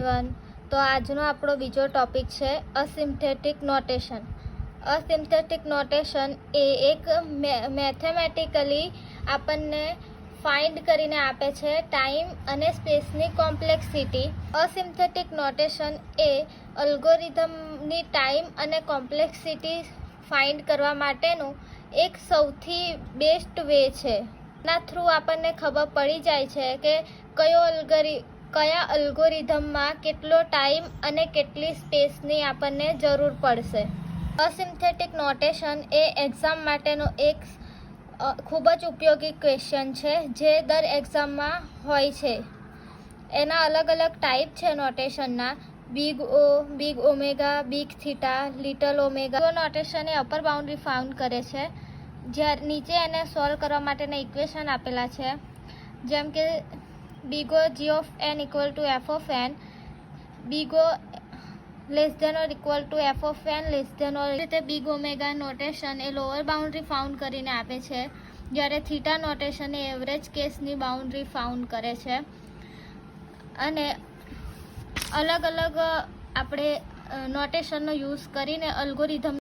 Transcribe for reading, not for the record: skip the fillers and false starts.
Everyone. તો આજનો આપણો બીજો ટોપિક છે અસિમ્પ્થેટિક નોટેશન। અસિમ્પ્થેટિક નોટેશન એ એક મેથેમેટિકલી આપણને ફાઇન્ડ કરીને આપે છે ટાઈમ અને સ્પેસની કોમ્પ્લેક્સિટી। અસિમ્પ્થેટિક નોટેશન એ અલ્ગોરિધમની ટાઈમ અને કોમ્પ્લેક્સિટી ફાઇન્ડ કરવા માટેનું એક સૌથી બેસ્ટ વે છે। એના થ્રુ આપણને ખબર પડી જાય છે કે કયા અલ્ગોરિધમમાં કેટલો ટાઈમ અને કેટલી સ્પેસની આપણને જરૂર પડશે। અસિમ્પ્થેટિક નોટેશન એ એક્ઝામ માટેનો એક ખૂબ જ ઉપયોગી ક્વેશ્ચન છે જે દર એક્ઝામમાં હોય છે। એના અલગ અલગ ટાઈપ છે નોટેશનના, big O, big omega, big theta, little omega. તો નોટેશન એ અપર બાઉન્ડ્રી ફાઉન્ડ કરે છે, જ્યારે નીચે એને સોલ્વ કરવા માટેના ઇક્વેશન આપેલા છે, જેમ કે big O g of n equal to f of n, big O less than or equal to f of n less than or. રીતે બિગ ઓમેગા નોટેશન એ લોઅર બાઉન્ડ્રી ફાઉન્ડ કરીને આપે છે, જ્યારે થીટા નોટેશન એ એવરેજ કેસની બાઉન્ડ્રી ફાઉન્ડ કરે છે। અને અલગ અલગ આપણે નોટેશનનો યુઝ કરીને અલ્ગોરિધમ